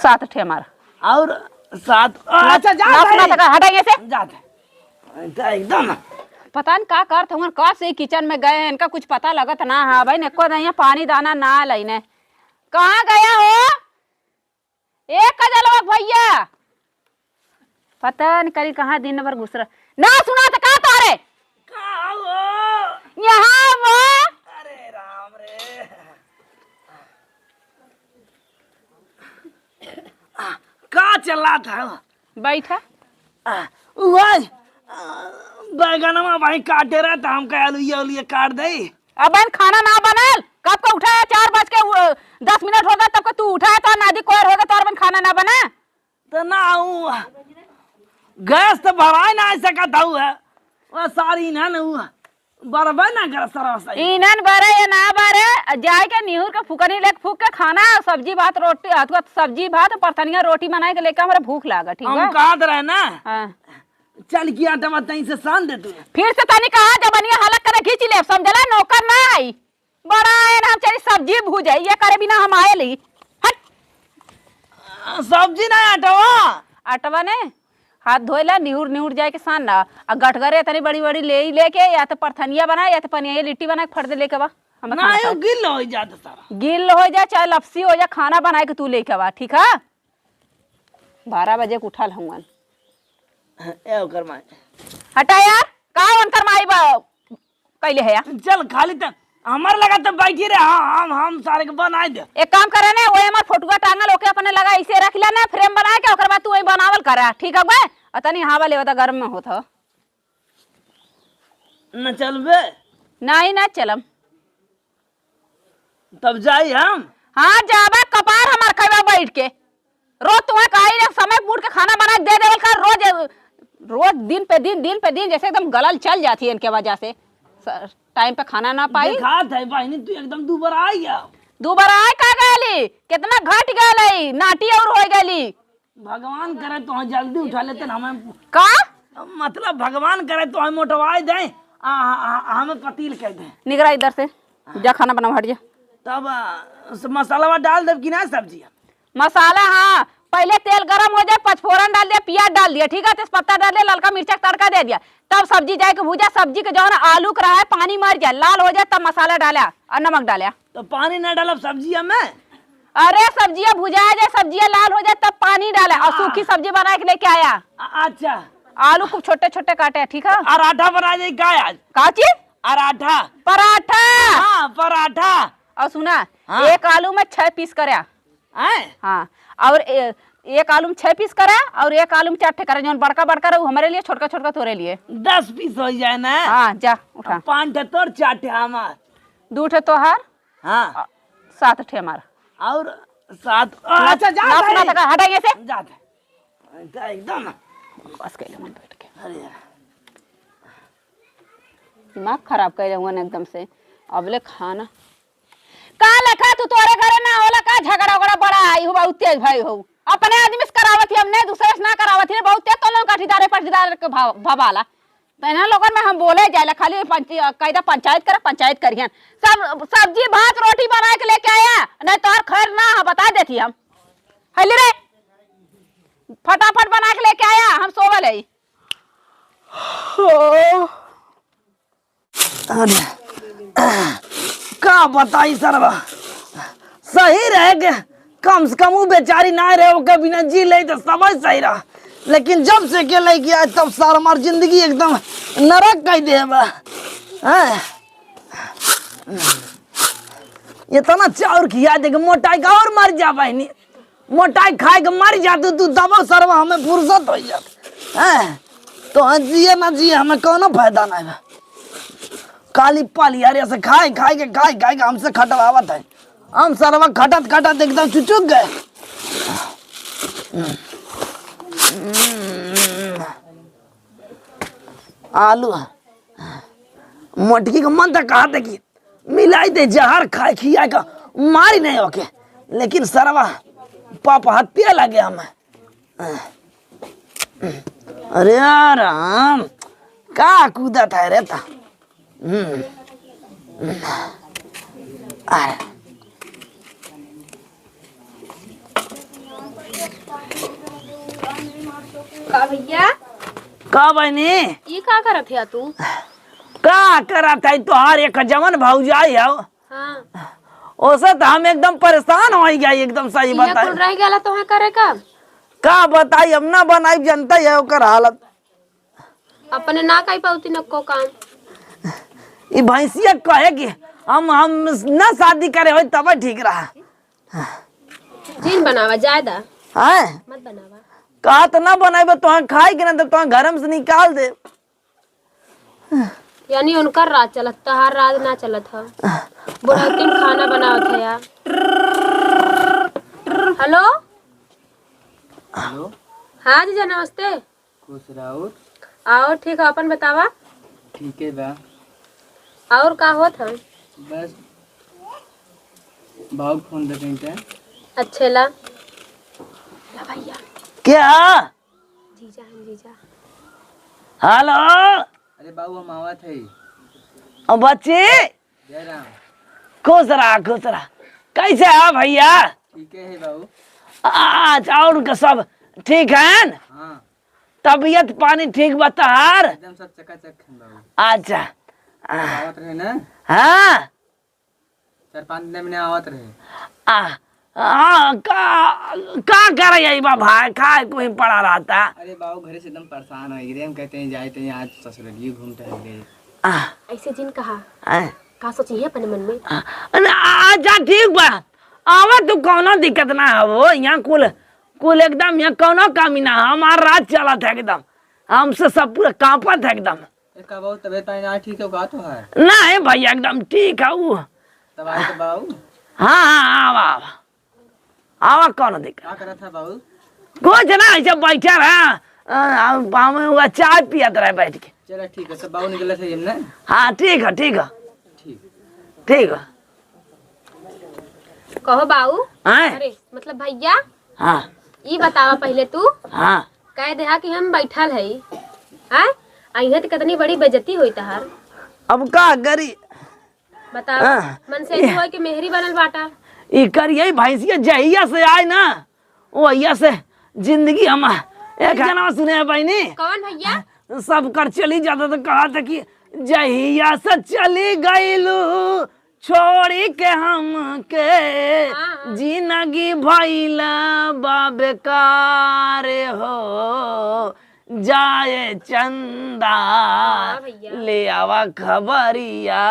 7 ठे हमारा और 7। अच्छा जा हटाइए से जाते एकदम पता नहीं का करत हूँ का से किचन में गए इनका कुछ पता लगत ना है भाई ने को यहाँ पानी दाना ना लईने कहाँ गया हो एक कजलवा भैया पता नहीं करी कहाँ दिन भर घुस रहा ना सुना तो कहाँ तारे यहाँ वो अरे राम रे का चल रहा था बैठा बैगनमा भाई काटे रहा था हम कह काट दे अब खाना ना बनल कब को उठाया 4:10 हो गए तब को तू उठाया तो नादी कोयर हो गया तो और खाना ना बना तो ना गैस तो भराए ना सका था वो सारी ना बरबर ना कर सरा इनन बरे या ना बरे जाए के निहुर के फुकनी लेके फूक के खाना सब्जी भात रोटी अथवा सब्जी भात परथनिया रोटी बनाए के लेके हमरा भूख लागा ठीक है हम कहा रहे ना हां चल किया टमा तई से सान दे तू फिर से तनी कहा जबनिया हलक करे खींच ले समझला नौकर ना आई बड़ा है ना हम चली सब्जी भूज ये करे बिना हम आए ली हट सब्जी ना आटवा ने हाथ धोएला निहुर जाए के सान ना आ गठगरे तनी बड़ी बड़ी लेके या तो परथनिया बनाए या तो पनिया लिट्टी बना के फट दे लेके बा हम ना यो गिल हो जाता सारा गिल हो जा चाहे लपसी हो जा खाना बनाए के तू लेके बा ठीक है 12 बजे के उठल हूँ ए ओकर माय हटा यार का अंतर माई बा कैले है यार चल खाली त हमर लगा त बैठी रे हम सारे के बनाए दे एक काम करे ने ओए हमर फोटोवा टांगल ओके अपने लगा ऐसे रख ले ना फ्रेम बना के ओकर बाद तू वही बनावल करा ठीक है बे अतनी हवा लेवता गर्म में होत ह न चलबे नहीं ना चलम तब जाई हम हां जाबे कपार हमर खइबा बैठ के रोज तुम्हें काई रे समय पूछ के खाना बना दे देवल कर रोज दिन पे दिन जैसे एकदम गलल चल जाती है इनके वजह से टाइम पे खाना ना पाई खात है बहनी तू एकदम दोबारा आई गया दोबारा आए का गली कितना घट गई नाटी और हो गई भगवान करे तो जल्दी उठा लेते हमें का मतलब भगवान करे तो हम मोटवाई दे हमें पतील कह दे निगरा इधर से जा खाना बना हट जा तब मसाला डाल दे कि ना सब्जी मसाला हाँ पहले तेल गरम हो जाए पचफोरन डाल दिया प्याज डाल दिया ठीक है तेजपत्ता डाल दिया ललका मिर्चा तड़का दे दिया तब सब्जी जाए के भूजा सब्जी के जो है आलू का है पानी मर जाए लाल हो जाए तब मसाला डाला और नमक डाला तो पानी न डाला सब्जिया में अरे सब्जियां भुजा जाए सब्जियां लाल हो जाए तब पानी डाला और सूखी सब्जी बना के लेके आया अच्छा आलू खूब छोटे छोटे काटे ठीक है पराठा बना जाए का चीज पराठा पराठा हाँ पराठा और सुना हाँ? एक आलू में 6 पीस करा हाँ और एक आलू में 6 पीस करा और एक आलू में 4 ठे करा जो बड़का बड़का रहा हमारे लिए छोटका छोटका तोरे लिए 10 पीस हो जाए ना हाँ जा उठा 5 ठे तोर 4 ठे हमार 2 ठे तोहार हाँ 7 ठे हमारा और 7 अच्छा जा हटाइए से जाते एकदम बस कैले मन बैठ के अरे दिमाग खराब कर जाऊंगा ना एकदम से अबले खाना का लखा तू तोरे घरे ना होला का झगड़ा वगड़ा बड़ा आई हो बहुत तेज भाई हो अपने आदमी से करावत ही हमने दूसरे से ना करावत ही बहुत तेज तो लोग काठीदारे पटीदार के भवाला तैना लोगन में हम बोले जाए खाली कायदा पंचायत करियन सब सब्जी भात रोटी बना के लेके आया नहीं तो खैर ना बता देती हम हल्ली रे फटाफट बना के लेके आया हम सोवल है का बताई सरवा सही रहे के कम से कम बेचारी ना रहे के बिना जी ले तो सब सही रहा लेकिन जब से के ले गया तब सार हमार जिंदगी एकदम नरक कह दे ये तो ना चाउर खिया दे मोटाई का और मर जा बहनी मोटाई खाए के मर जा तू दबो सरवा हमें फुर्सत हो जात तो जिए ना जिए हमें कोनो फायदा नहीं काली पाली अरे से खाए के हमसे खटवावत है हम सरवा खटत एकदम चुचुक गए आलू मोटकी का मन तक कहा था कि मिलाई दे जहर खाए खिया का मारी नहीं होके लेकिन सरवा पाप हत्या लगे हमें अरे राम का कूदा था रहता का भैया का बहनी ये का करत है तू? का करा था तोहार एक जवन भौजाई है हाँ ओसे तो हम एकदम परेशान हो गया एकदम सही ये बताई कौन रह गया तो है करे का? का बताई हम ना बनाई जनता है ओकर हालत अपने ना कही पाउती न को काम। ई भैंसिया कहे कि हम ना शादी करे हो तब ठीक रहा जीन बनावा ज्यादा है मत बनावा। का तो ना बनाई तो खाई के ना तो तुम घर से निकाल दे यानी उनका राज चलत तहार राज ना चलत है। बुढ़ौती में खाना बनावत है यार। हेलो हेलो हाँ जीजा नमस्ते। खुश रहो। और ठीक है अपन बतावा। ठीक है बा। और का होत है? बस भाव फोन दे कहीं अच्छे ला भैया क्या जीजा हम जीजा। हेलो अरे बाबू हम आवत है। बच्चे जय राम। खुश रहा कैसे है भैया ठीक है बाबू। अच्छा और उनका सब ठीक है हाँ तबीयत पानी ठीक बतार एकदम सब चकाचक है बाबू। अच्छा आवत रहे ना हाँ 4-5 दिन में आवत रहे। हाँ का कर यही भाई खाए कोई पड़ा रहता अरे बाबू घर से एकदम परेशान हो गए। हम कहते हैं जाए तो आज ससुराली घूमते हैं। ऐसे जिन कहा आ, का सोची है अपने मन में? अच्छा ठीक बा आवा तू कौनो दिक्कत ना है वो यहाँ कुल एकदम यहाँ कौनो कमी ना हमारा राज चला था एकदम हमसे सब पूरा कांपत है एकदम का बाबू तबियत पानी ना ठीक है का तो है ना है भैया एकदम ठीक है वो तब आए तो बाबू। हाँ आवा आवा कौनो दिक्कत क्या करा था बाबू? कुछ ना ऐसे बैठा रहा हुआ चाय पियत रहे बैठ के चलो ठीक है सब बाबू निकले थे ना। हाँ ठीक है ठीक ठीक है कहो बाऊ। हाँ अरे मतलब भैया हाँ ये बतावा पहले तू हाँ कह दे कि हम बैठल है हैं अइहे तो कितनी बड़ी बेइज्जती होई तहार। अब का करी बताओ हाँ। मन से ऐसे होई कि मेहरी बनल बाटा। ई करिए भैंसिया जहिया से आए ना वहिया से जिंदगी हम एक गाना सुने हैं बहनी कौन भैया? सब कर चली जाता तो कहा था कि जहिया से चली गईलू छोड़ी के हम के जिंदगी भइला बेकार हो जाए चंदा ले आवा खबरिया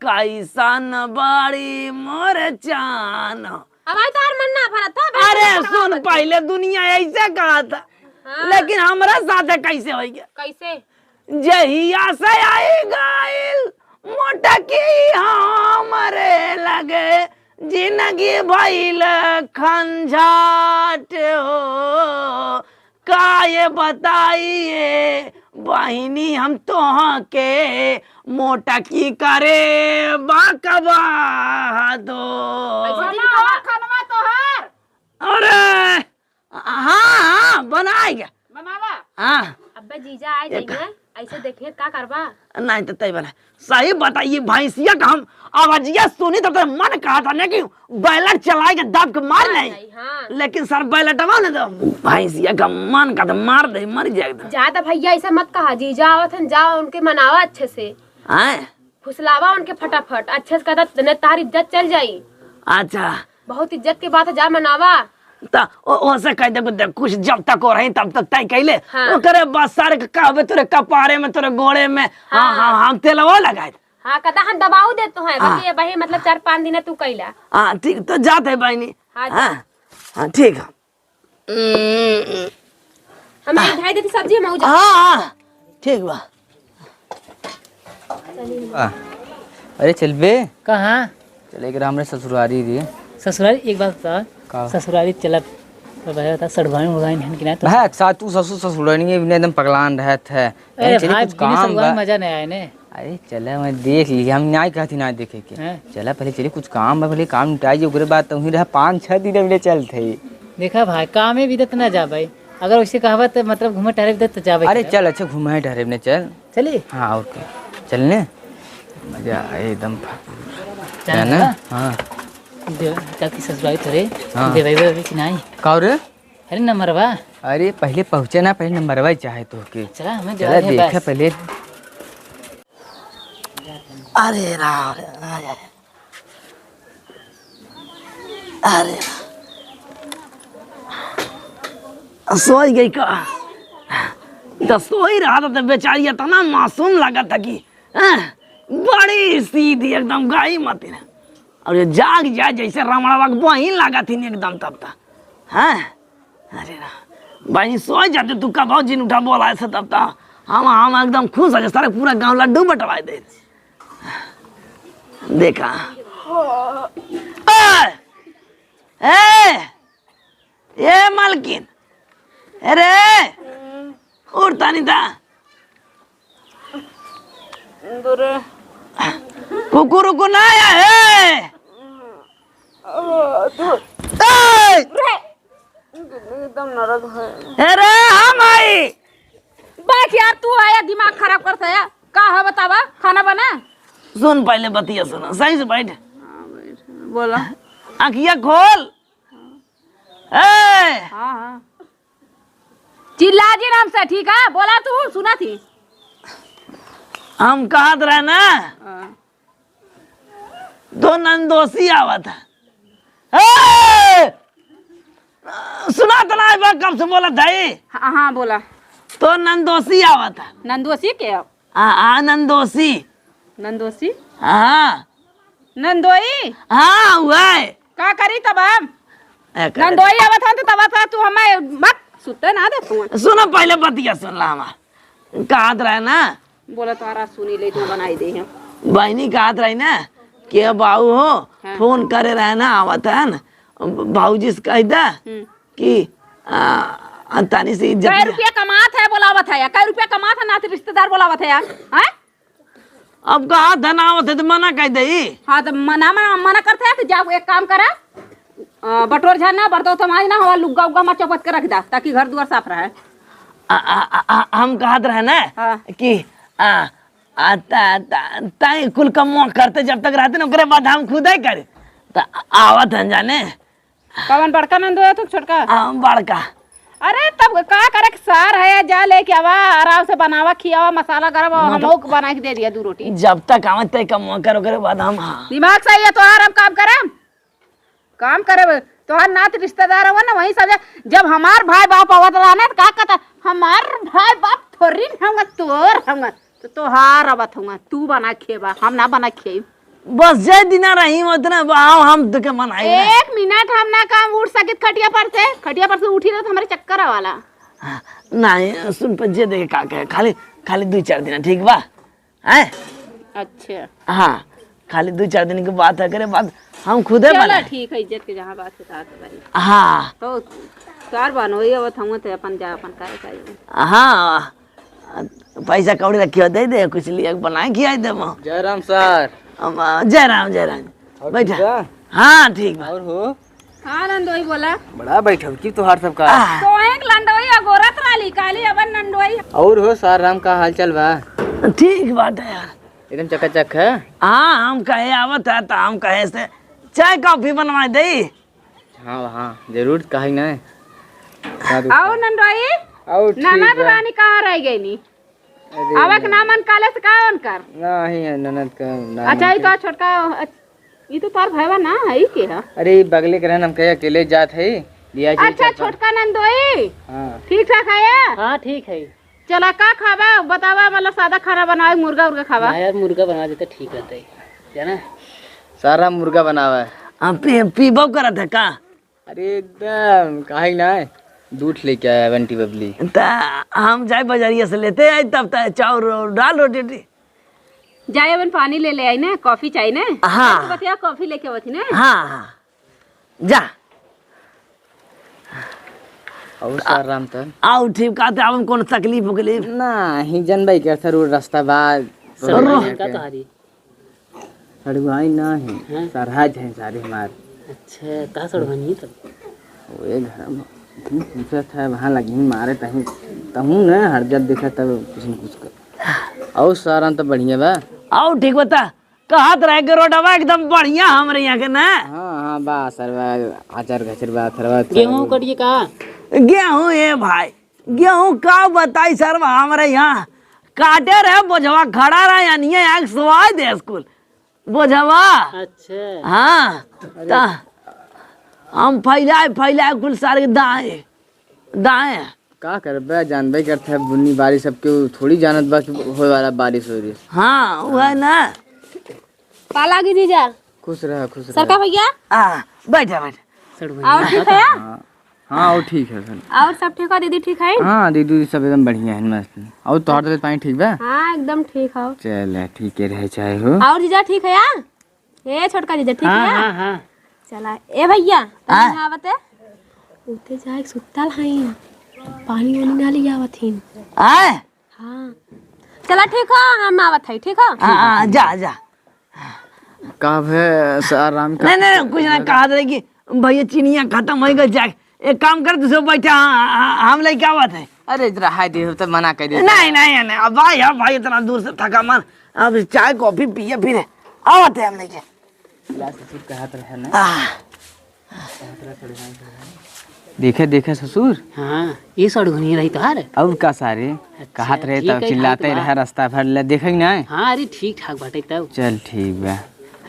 कैसन बड़ी मोर चान। अब आई तार मन ना भरत था। अरे सुन पहले दुनिया ऐसे कहा था लेकिन हमारा साथ कैसे हो गया? कैसे? जहिया से आई गाइल मोटकी हमरे लगे जिंदगी भइल खंझाट हो का ये बताइए बहिनी हम तोहा के मोटा की करे बाकबा दो। अरे हाँ बनाएगा हाँ अब्बे जीजा आए जाइए ऐसे देखिए का करबा। नहीं तो तय बना सही बताइए भैंसिया का हम आवाजिया सुनी तो मन कहा था ना कि बैलट चलाएगा दब के मार नहीं हाँ। लेकिन सर बैलट ना तो भैंसिया का मन का तो मार दे मर जाएगा। ज्यादा भैया ऐसा मत कहा जीजा आवत हैं जाओ उनके मनावा अच्छे से फुसलावा उनके फटाफट अच्छे से कहता तार इज्जत चल जाई। अच्छा बहुत इज्जत के बात है जा मनावा ओसे कह दे कुछ जब तक हो रही तब तक तय कैले हाँ। करे बस सारे कहबे तोरे कपारे में तोरे गोड़े में हाँ हम तेलवा लगाए हाँ कदा हम दबाऊ दे तो है बाकी ये बही मतलब 4-5 दिन तू कैला। हाँ ठीक तो जाते है बहनी हाँ ठीक है हमें ढाई देती सब्जी हम जा। हाँ ठीक बा अरे चल बे कहाँ चले गए हमरे ससुरारी रे। ससुराल एक बात का? बता ससुराली चला बता सड़वाइन वड़वाइन है कि ना तो भाई साथ तू ससुर ससुरानी के बिना एकदम पगलान रहत है। अरे चले भाई कुछ बिना काम सड़वाइन बा। मजा नहीं आए ने। अरे चला मैं देख ली हम न्याय कहती ना देखे के हैं? चला पहले चले कुछ काम बा पहले काम निपटाई ओकरे बाद तो रहा 5-6 दिन में चलते। देखा भाई काम में भी तो ना जा भाई अगर वैसे कहवा तो मतलब घूमे टहरे भी तो जा भाई। अरे चल अच्छा घुमाए ठहरे ने चल चलिए हाँ और क्या चलने मजा आए एकदम चल ना। हाँ की ससुराली थोड़े हाँ। देवाई वेवाई की नहीं का रे अरे नंबरवा अरे पहले पहुँचे ना, पहले नंबरवा चाहे तो के चला हमें चला जवाब है देखा बस। पहले। अरे राम, अरे सोच गई का तो सो ही रहा था तो बेचारी इतना मासूम लगा था कि बड़ी सीधी एकदम गाई मत ना, और ये जाग जाए जैसे रमणवा वही लगा थी एकदम तब तक। हाँ अरे भाई सो जाते तू कब जिन उठा बोला ऐसे तब तक हम एकदम खुश हो सारे पूरा गांव लड्डू बटवाए दे। देखा ये मालकिन, अरे उठता नहीं था कुकुर को ना आया है। अरे हम आई बैठ यार, तू आया दिमाग खराब करता है। का है बतावा, खाना बना? सुन पहले बतिया सुना, सही से बैठ। बोला। आँखिया खोल। हाँ चिल्ला जी नाम से, ठीक है? बोला तू सुना थी। हम कहत रहे ना दो नंदोसी आवा था। सुना तो ना कब से बोला था ये? हाँ बोला। तो नंदोसी आवा था। नंदोसी के? हाँ नंदोसी। नंदोसी? हाँ नंदोई? हाँ हुआ है। का करी तब हम? नंदोई आवा था तो तब था तू हमें मत सुते ना दे तू। सुनो पहले बतिया सुन ला हमार। कहत रहे ना बोला तुम्हारा सुनी ले तू बनाई दे हम। बहनी कहत रही ना कि बाबू हो हाँ। फोन करे रहे ना आवत है ना भाऊजी से कह दा कि तानी से इज्जत कै रुपया कमात है बोलावत है? कै रुपया कमात है? नाते रिश्तेदार बोलावत है यार। हैं? अब कहा धन आवत है तो मना कह दई। हाँ तो मना करते हैं कि जाओ एक काम करा, बटोर झाना बर्तन तो माजना हवा लुग्गा उग्गा मत चौपट के रख दा ताकि घर द्वार साफ रहे। हम कहत रहे ना हाँ। कि ताई कुल कम करते जब तक रहते ना ओकरे बाद हम खुद ही करे तो आवत है जाने। कवन बड़का नंदो है तू छोटका? बड़का। अरे तब का करे सार है, जा लेके आवा आराम से बनावा खियावा मसाला गरम हम लोग बना के दे दिया 2 रोटी। जब तक आवत तक कम करो ओकरे बाद हम। हाँ दिमाग सही है तो हम काम करे तो हर नात रिश्तेदार हो ना वही सब। जब हमार भाई बाप आवत रहा ना का कहता हमार भाई बाप थोड़ी होंगे तोर होंगे तो तोहार आवत होंगे तू बना खेबा हम ना बना खेब। बस जय दिना रही उतना हम तो के मनाई। 1 मिनट हम ना काम उठ सके खटिया पर से उठी ना तो हमारे चक्कर वाला। नहीं सुन पर जे देखे का कहे खाली 2-4 दिन ठीक बा है। अच्छा हाँ खाली 2-4 दिन की बात है करे बाद हम खुदे चलो बनाए। ठीक है, इज्जत के जहाँ बात है भाई। हाँ तो कार बनो ये आवत हम तो अपन जा अपन करे चाहिए। हाँ पैसा कौड़ी रखियो दे दे कुछ लिए बनाए खिया दे। जयराम सर। जय राम बैठा। हाँ ठीक बा। और हो? हाँ नंदोई बोला। बड़ा बैठक की तोहार सबका। तो एक लंडोई अगोरत वाली काली अपन नंदोई। और हो सार राम का हाल चल बा? ठीक बात है यार, एकदम चकाचक है। हाँ हम कहे आवत है तो हम कहे से चाय कॉफी बनवा दे। हाँ जरूर कहीं ना। आओ नंदोई। ननद रानी कहाँ रह गई नी? आवक नामन काले से कौन कर? नहीं है ननद का नाम। अच्छा ये तो छोटका ये तो तार भाईवा ना है ही के है? अरे बगले के रहन हम कहे अकेले जात है दिया जी। अच्छा छोटका नंदोई हाँ ठीक ठाक है? हाँ ठीक है। चला का खावा बतावा, मतलब सादा खाना बनावे मुर्गा उर्गा खावा? हाँ यार मुर्गा बना देते ठीक रहता है जाना। सारा मुर्गा बनावा है। हम पीबो करत है का? अरे एकदम कहीं ना दूध लेके आया बंटी बबली। हम जाए बाजारिया से लेते आए तब तक चाउर दाल रोटी। जाए अपन पानी ले ले आई ना, कॉफी चाहिए ना? हाँ। तो बतिया कॉफी लेके आवती ना। हाँ जा और सार राम तन आओ ठीक कहते अब कौन तकलीफ उकलीफ नहीं जनबाई के सर रास्ता बाद का तो हारी। सड़वाई ना है सरहज है सारे हमारे। अच्छा कहाँ सड़वानी तब? वो एक घर में पूछा था वहाँ लगी मारे तहूँ ना हर जब देखा तब कुछ न कुछ कर। और सारा तो बढ़िया बा। आओ ठीक बता कहत रहे के रोडवा एकदम बढ़िया हमरे यहाँ के ना। हाँ बा सर बा आचार घचर बा थरवा गेहूँ कटिए कहाँ? गेहूं है भाई, गेहूं का बताई सर हमारे यहाँ काटे रहे बोझवा खड़ा रहा यानी एक सवाई दे स्कूल बोझवा। अच्छा हाँ ता हम फैलाए कुल सारे दाएं दाएं का करबे जानबे करते है बुन्नी बारिश सबके थोड़ी जानत बा कि होए वाला बारिश हो रही। हाँ वो है ना। पाला की जीजा खुश रह सरका भैया। बैठे बैठे और ठीक है? हाँ वो ठीक है फिर। और सब ठीक है? दीदी ठीक है? हाँ दीदी सब एकदम बढ़िया है मस्त। और तोहर तबियत पानी ठीक बा? हाँ एकदम ठीक है। चल ठीक है रहे चाहे हो। और जीजा ठीक है यार? ए छोटका जीजा ठीक है? हाँ हाँ चला ए भैया तनी आवते उते जाए सुतल हई पानी वानी ना लिया आवथिन। आए हाँ चला ठीक है हम आवत है ठीक है। जा जा कब है आराम का? नहीं कुछ ना कहा था कि भैया चीनिया खत्म हो गई जाए एक काम कर दूसरे बैठा हम लेके आवत है। अरे जरा हाय दे तो मना कर दे। नहीं अब भाई इतना दूर से थका मन अब चाय कॉफी पिए फिर आवत है हम लेके। देखे ससुर। हाँ ये सड़गुनी रही तोहार। और का सारे कहत रहे तब चिल्लाते रहे रास्ता भर ले देखे ना। हाँ अरे ठीक ठाक बाटे तब। चल ठीक बा।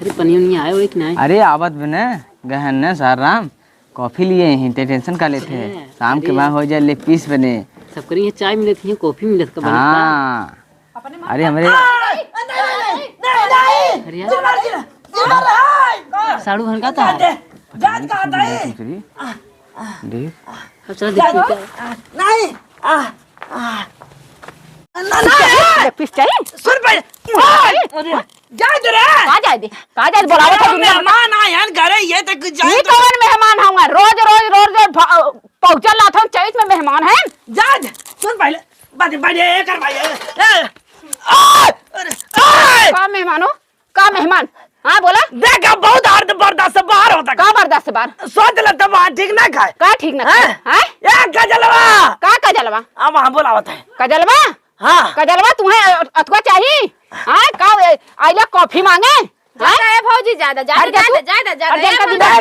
अरे पनी आए हो कि नहीं? अरे आवत बने गहन ने साराम कॉफी लिए ही ते टेंशन का लेते हैं शाम के बाद हो जाए ले पीस बने सब करी चाय मिलती है कॉफी मिलत का। हाँ अरे हमारे अरे यार साड़ू हन का था देख अब चला देखिए नहीं पीस चाहिए सुन पे जा दे रे का जाए बोलावत है दुनिया में। मेहमान आए हैं घरे ये तक ये कौन मेहमान होगा? रोज पहुंचल लाता हूं चैत में मेहमान है। जा सुन पहले बाजे कर भाई का मेहमान हो? का मेहमान? हाँ बोला। देखा बहुत हर्द बर्दाश्त से बाहर होता का बर्दाश्त से बाहर? सोच लेता बाहर ठीक ना खाए का ठीक ना हैं? है? या कजलवा का कजलवा? अब वहाँ बोलावत है। कजलवा? हाँ कजलवा तुम्हें अथवा चाहिए? हाँ का आइला कॉफी मांगे? ज्यादा है भौजी ज्यादा बैग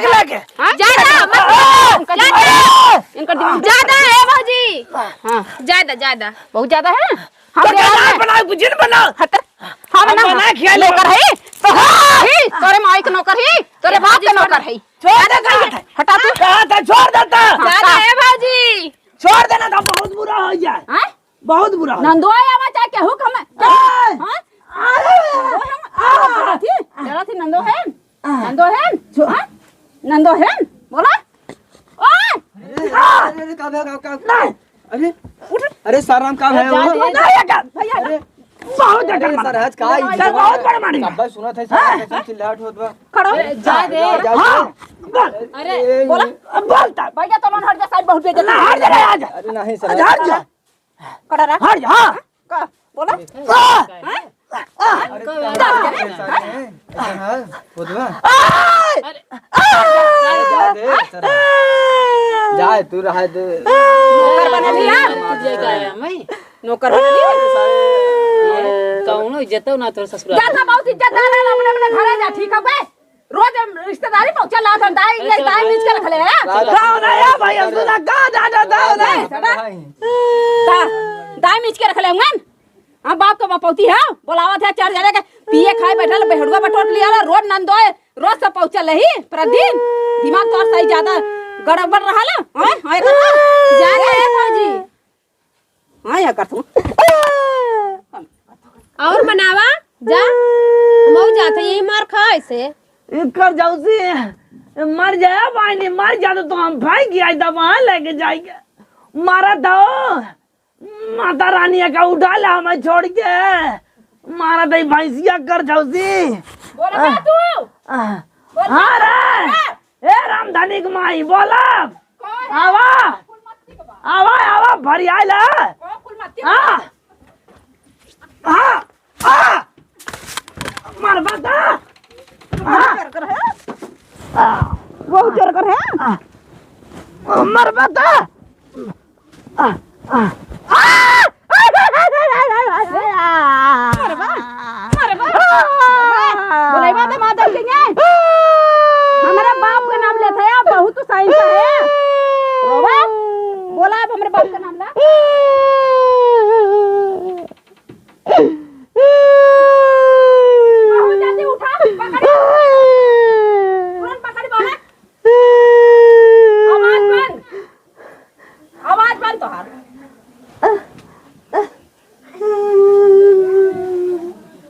लेके ज्यादा है भौजी हाँ ज्यादा बहुत ज्यादा है। तो खाना बनाओ कुछ नहीं बनाओ हम हम ना बना खिया नौकर है तोरे माई के नौकर है तोरे बाप के नौकर है। छोड़ देता हटा तू कहा था छोड़ देता ज्यादा है भौजी छोड़ देना था बहुत बुरा हो जाए हैं? बहुत बुरा हो नंदो आवा चाहे केहू कम जाए। जरा थी नंदो है नंदो है बोला अरे अरे साराम का है अरे बहुत सरहज का बहुत बड़ा मारी कब सुना था सारा चिल्लाहट होत बा। खड़ो जा दे। अरे बोला बोलता भैया तो मन हट जा साइड बहुत बेइज्जत हट जा रे आजा अरे नहीं हट जा कड़ा रहा हट जा हाँ का बोला जाए तू रहा दे नौकर बना लिया नौकर बना लिया कौनो इज्जत ना तोर ससुराल। ज्यादा बहुत इज्जत दार है अपने घरे जा ठीक है बे रोज रिश्तेदारी पहुंचा ला था दाई नीच के रख ले है दाओ ना या भाई सुना का दादा दाओ ना दाई नीच के रख ले हूं हां बाप का बपौती है बोलावत है चार जने के पिए खाए बैठल बेहड़ुआ बटोट लिया रोज नंदोए रोज से पहुंचल रही प्रतिदिन दिमाग तोर सही ज्यादा गड़बड़ रहल हां हां ज्यादा है भौजी हां या कर तू और बनावा जा मऊ जाते यही मार खा ऐसे कर जाऊ से मर जाए भाई मर जाते तो हम भाई की आई दवा लेके जाएंगे मारा दो माता रानी का उठा ला हमें छोड़ के मारा दई भैंसिया कर जाऊ सी बोला तू हाँ रे ए रामधानी की माई बोला आवा आवा आवा भरी आइला हाँ हाँ हाँ मार बता वो चोर कर है मर बता बोलेबा तो माता सिंह हमारा बाप का नाम लेता है बहुत सही है रोबा तोहार